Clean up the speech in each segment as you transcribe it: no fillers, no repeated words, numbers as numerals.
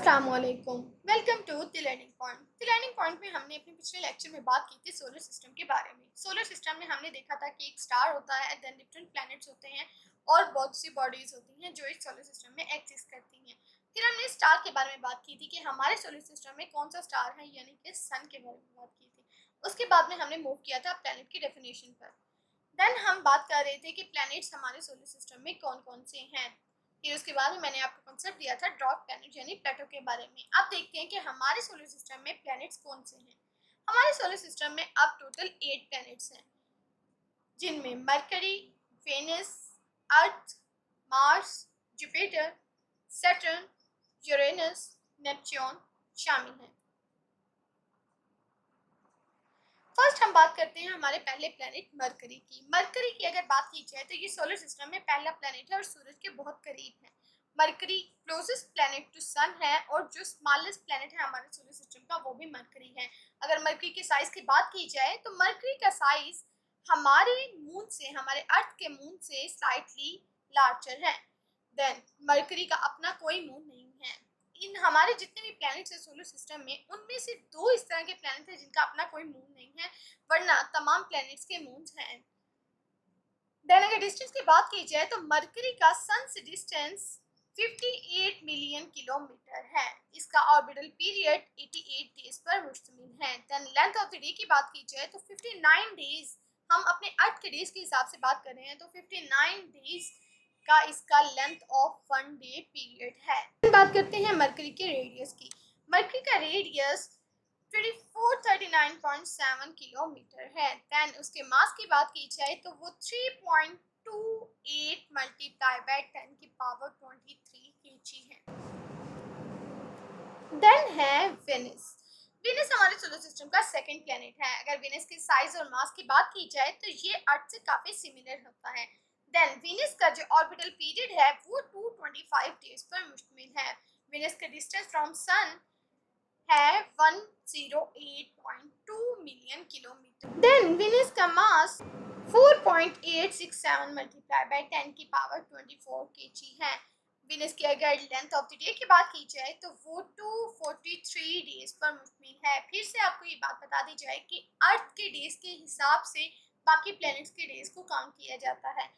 अस्सलामुअलैकुम। Welcome to the learning point. The learning point में हमने अपने पिछले लेक्चर में बात की थी सोलर सिस्टम के बारे में। सोलर सिस्टम में हमने देखा था कि एक स्टार होता है, देन डिफरेंट प्लैनेट्स होते हैं और बहुत सी बॉडीज होती हैं जो इस सोलर सिस्टम में एग्जिस्ट करती हैं। फिर हमने स्टार के बारे में बात की थी कि हमारे सोलर सिस्टम में कौन सा स्टार है, यानी कि सन के बारे में बात की थी। उसके बाद में हमने मूव किया था प्लैनेट की डेफिनेशन पर। देन हम बात कर रहे थे कि प्लैनेट्स हमारे सोलर सिस्टम में कौन कौन से हैं। फिर उसके बाद में मैंने आपको कॉन्सेप्ट दिया था ड्वार्फ प्लैनेट यानी प्लेटो के बारे में। अब देखते हैं कि हमारे सोलर सिस्टम में प्लैनेट्स कौन से हैं। हमारे सोलर सिस्टम में अब टोटल 8 प्लैनेट्स हैं, जिनमें Mercury, Venus, Earth, Mars, Jupiter, Saturn, Uranus, Neptune शामिल हैं। फर्स्ट हम बात करते हैं हमारे पहले प्लैनेट मरकरी की। मरकरी की अगर बात की जाए तो ये सोलर सिस्टम में पहला प्लैनेट है और सूरज के बहुत करीब है। मरकरी क्लोजेस्ट प्लैनेट टू सन है और जो स्मॉलेस्ट प्लैनेट है हमारे सोलर सिस्टम का वो भी मरकरी है। अगर मरकरी के साइज की बात की जाए तो मरकरी का साइज हमारे मून से, हमारे अर्थ के मून से स्लाइटली लार्जर है। देन मरकरी का अपना कोई मून नहीं है। इन हमारे जितने भी प्लैनेट्स हैं सोलर सिस्टम में, उनमें से 2 इस तरह के प्लैनेट हैं जिनका अपना कोई मून नहीं है, वरना तमाम प्लैनेट्स के मून्स हैं। देन अगर डिस्टेंस की बात की जाए तो मरकरी का सन से डिस्टेंस 58 मिलियन किलोमीटर है। इसका ऑर्बिटल पीरियड 88 डेज पर मुश्तमिल है। Then length of the day की बात की जाए तो 59 डेज, हम अपने अर्थ के डेज के हिसाब से बात कर रहे हैं तो 59 डेज का इसका लेंथ ऑफ 1 डे पीरियड है। बात करते हैं मरकरी के रेडियस की। मरकरी का रेडियस 2439.7 किलोमीटर है। देन उसके मास की बात की जाए तो वो 3.28 मल्टीप्लाई बाय 10 की पावर 23 kg है। देन है वेनस। वेनस हमारे सोलर सिस्टम का सेकंड प्लैनेट है। अगर वेनस के साइज और मास की बात की जाए तो ये अर्थ से काफी सिमिलर होता है। देन वेनस का जो ऑर्बिटल पीरियड है वो 225 डेज पर मुश्तमिल है। वेनस का डिस्टेंस फ्रॉम सन है 108.2 मिलियन किलोमीटर। देन वेनस का मास 4.867 मल्टीप्लाई बाय 10 की पावर 24 kg है। वेनस की अगर लेंथ ऑफ द डे की बात की जाए तो वो 243 डेज पर मुश्तमिल है। फिर से आपको ये बात बता दी जाए कि अर्थ के डेज के हिसाब से बाकी प्लैनेट्स के डेज को काउंट किया जाता है।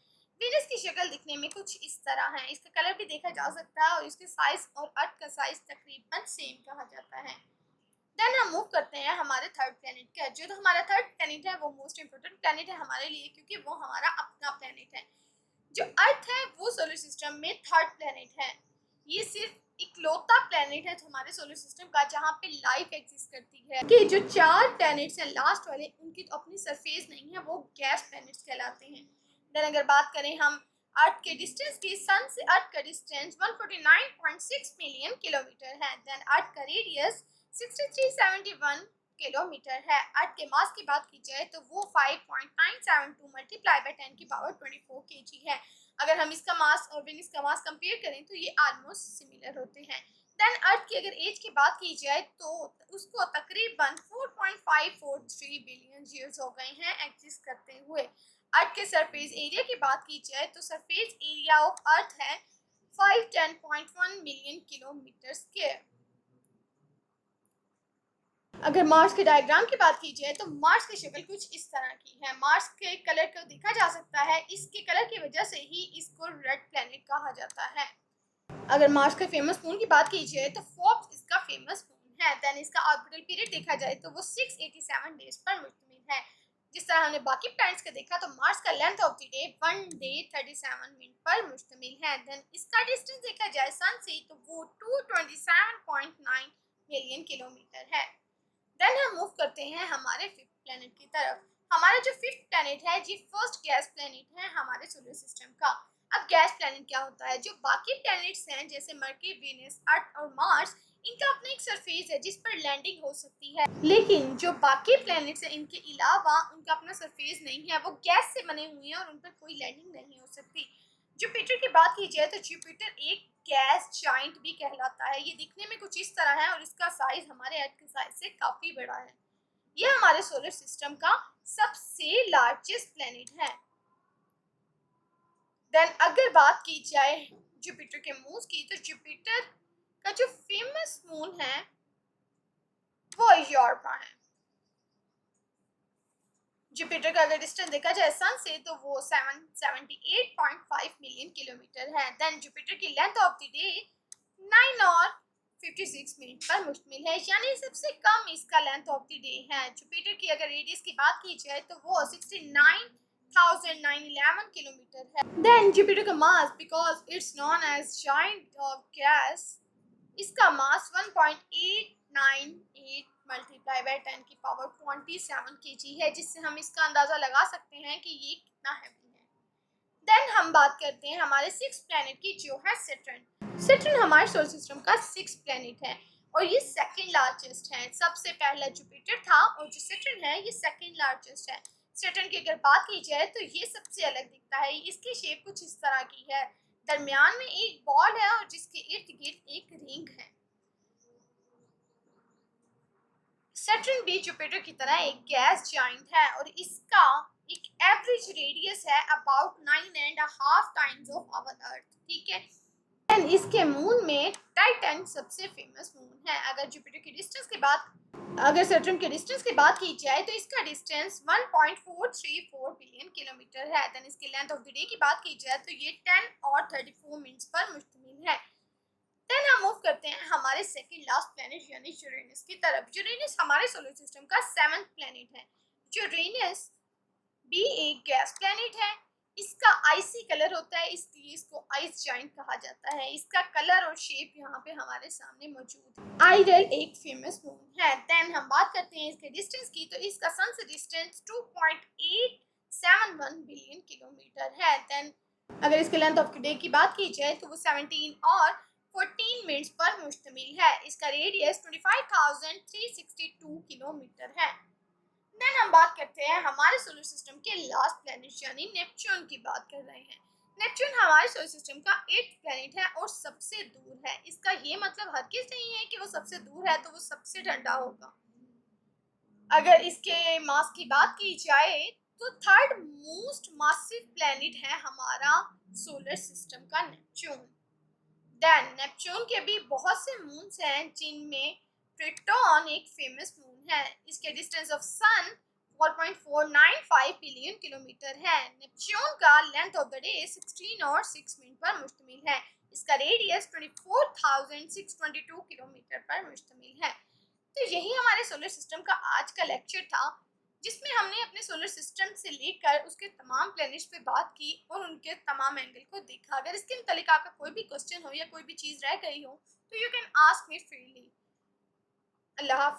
वेनस की शक्ल दिखने में कुछ इस तरह है, इसका कलर भी देखा जा सकता है और इसके साइज और अर्थ का साइज तकरीबन सेम कहा जाता है। देन हम मूव करते हैं हमारे थर्ड प्लैनेट का। जो हमारा थर्ड प्लैनेट है वो मोस्ट इंपोर्टेंट प्लैनेट है हमारे लिए, क्योंकि वो हमारा अपना प्लैनेट है। जो अर्थ है वो सोलर सिस्टम में थर्ड प्लैनेट है। ये सिर्फ इकलौता प्लैनेट है हमारे सोलर सिस्टम का जहाँ पे लाइफ एग्जिस्ट करती है। कि जो 4 प्लैनेट्स हैं लास्ट वाले, उनकी तो अपनी सरफेस नहीं है, वो गैस प्लैनेट्स कहलाते हैं। देन अगर बात करें हम अर्थ के डिस्टेंस की, सन से अर्थ का डिस्टेंस 149.6 मिलियन किलोमीटर है। देन अर्थ का रेडियस 6371 किलोमीटर है। अर्थ के मास की बात की जाए तो वो 5.972 मल्टीप्लाई बाय 10 की पावर 24 kg है। अगर हम इसका मास और वेनस का मास कंपेयर करें तो ये ऑलमोस्ट सिमिलर होते हैं। देन अर्थ की अगर एज की बात की जाए तो उसको तकरीबन 4.543 बिलियन ईयर्स हो गए हैं एग्जिस्ट करते हुए। अर्थ के सरफेस एरिया की बात की जाए तो सरफेस एरिया ऑफ अर्थ है 510.1 मिलियन किलोमीटर स्क्वायर। अगर मार्स के डायग्राम की बात की जाए तो मार्स की शक्ल कुछ इस तरह की है। मार्स के कलर को देखा जा सकता है, इसके कलर की वजह से ही इसको रेड प्लैनेट कहा जाता है। अगर मार्स के फेमस मून की बात की जाए तो फोर्ब्स इसका फेमस मून है। देन इसका ऑर्बिटल पीरियड देखा जाए तो वो 687 डेज पर मुश्तमिल है। जिस तरह हमने बाकी प्लैनेट्स का देखा तो मार्स का length of the day 1 day 37 minute पर मुश्तमिल है। देन इसका डिस्टेंस देखा जाए सन से तो वो 227.9 मिलियन किलोमीटर है। देन हम मूव करते हैं हमारे फिफ्थ प्लैनेट की तरफ। हमारा जो फिफ्थ प्लैनेट है ये फर्स्ट गैस प्लैनेट है हमारे सोलर सिस्टम का। अब गैस प्लैनेट क्या होता है? जो बाकी प्लैनेट्स हैं जैसे मरकरी, वेनस, अर्थ और मार्स, इनका अपना एक सरफेस है जिस पर लैंडिंग हो सकती है। लेकिन जो बाकी प्लैनेट्स हैं इनके अलावा उनका अपना सरफेस नहीं है, वो गैस से बने हुए हैं और उन पर कोई लैंडिंग नहीं हो सकती। जुपिटर की बात की जाए तो जुपिटर एक गैस जाइंट भी कहलाता है। ये दिखने में कुछ इस तरह है और इसका साइज हमारे अर्थ के साइज से काफी बड़ा है। ये हमारे सोलर सिस्टम का सबसे लार्जेस्ट प्लैनेट है। देन अगर बात की जाए जुपिटर के मून्स की तो जुपिटर का जो फेमस मून है वो यूरोपा है। जुपिटर का अगर डिस्टेंस देखा जाए सन से तो वो 778.5 मिलियन किलोमीटर है। देन जुपिटर की लेंथ ऑफ द डे 9 और 56 मिनट पर मुश्तमिल है, यानी सबसे कम इसका लेंथ ऑफ द डे है। जुपिटर की अगर रेडियस की बात की जाए तो वो 69,911 किलोमीटर है। देन जुपिटर का mass, because it's known as giant of gas, इसका मास 1.898 मल्टीप्लाई बाय 10 की पावर 27 kg है, जिससे हम इसका अंदाज़ा लगा सकते हैं कि ये कितना हैवी है। देन हम बात करते हैं हमारे 6 प्लैनेट की, जो है सैटर्न। सैटर्न हमारे सोलर सिस्टम का 6 प्लैनेट है और ये सेकंड लार्जेस्ट है। सबसे पहला जुपिटर था और जो सैटर्न है ये सेकंड लार्जेस्ट है। सैटर्न की अगर बात की जाए तो ये सबसे अलग दिखता है। इसकी शेप कुछ इस तरह की है, दरमियान में एक बॉल है और जिसके इर्द गिर्द एक रिंग है। सैटर्न भी जुपिटर की तरह एक गैस जाइंट है और इसका एक एवरेज रेडियस है about 9.5 times of our earth, ठीक है। एंड इसके मून में टाइटन सबसे फेमस मून है। अगर जुपिटर की डिस्टेंस के बाद अगर सैटर्न के डिस्टेंस की बात की जाए तो इसका डिस्टेंस 1.434 बिलियन किलोमीटर है। देन इसकी लेंथ ऑफ द डे की बात की जाए तो ये 10 और 34 मिनट्स पर मुश्तमिल है। देन हम मूव करते हैं हमारे सेकंड लास्ट प्लेनेट यानी यूरेनस की तरफ। यूरेनस हमारे सोलर सिस्टम का 7th प्लेनेट है। यूरेनस भी एक गैस प्लेनेट है। इसका आइसी कलर होता है, इसलिए इसको आइस जाइंट कहा जाता है। इसका कलर और शेप यहाँ पे हमारे सामने मौजूद है। आइडल एक फेमस मून है। देन हम बात करते हैं इसके डिस्टेंस की, तो इसका सन से डिस्टेंस 2.871 बिलियन किलोमीटर है। देन अगर इसके लेंथ ऑफ डे की बात की जाए तो वो 17 और 14 मिनट्स पर मुश्तमिल है। इसका रेडियस 25,362 किलोमीटर है। देन हम बात करते हैं हमारे सोलर सिस्टम के लास्ट प्लैनेट यानी नेपच्यून की बात कर रहे हैं। नेपच्यून हमारे सोलर सिस्टम का 8th प्लैनेट है और सबसे दूर है। इसका ये मतलब हरगिज़ नहीं है कि वो सबसे दूर है तो वो सबसे ठंडा होगा। अगर इसके मास की बात की जाए तो थर्ड मोस्ट मासिव प्लैनेट है हमारा सोलर सिस्टम का नेपच्यून। देन नेपच्यून के भी बहुत से मून्स हैं जिनमें ट्रिटोन एक फेमस मून है। इसके distance of sun 4.495 billion kilometre है। नेपच्यून का लेंथ ऑफ द डे 16 और 6 मिनट पर मुश्तमिल है। इसका रेडियस 24,622 किलोमीटर पर मुश्तमिल है। तो यही हमारे सोलर सिस्टम का आज का लेक्चर था, जिसमें हमने अपने सोलर सिस्टम से लेकर उसके तमाम प्लैनेट्स पे बात की और उनके तमाम एंगल को देखा। अगर इसके मुतालिक आपका कोई भी क्वेश्चन हो या कोई भी चीज़ रह गई हो तो you can ask me freely. अल्लाह हाफ़िज़।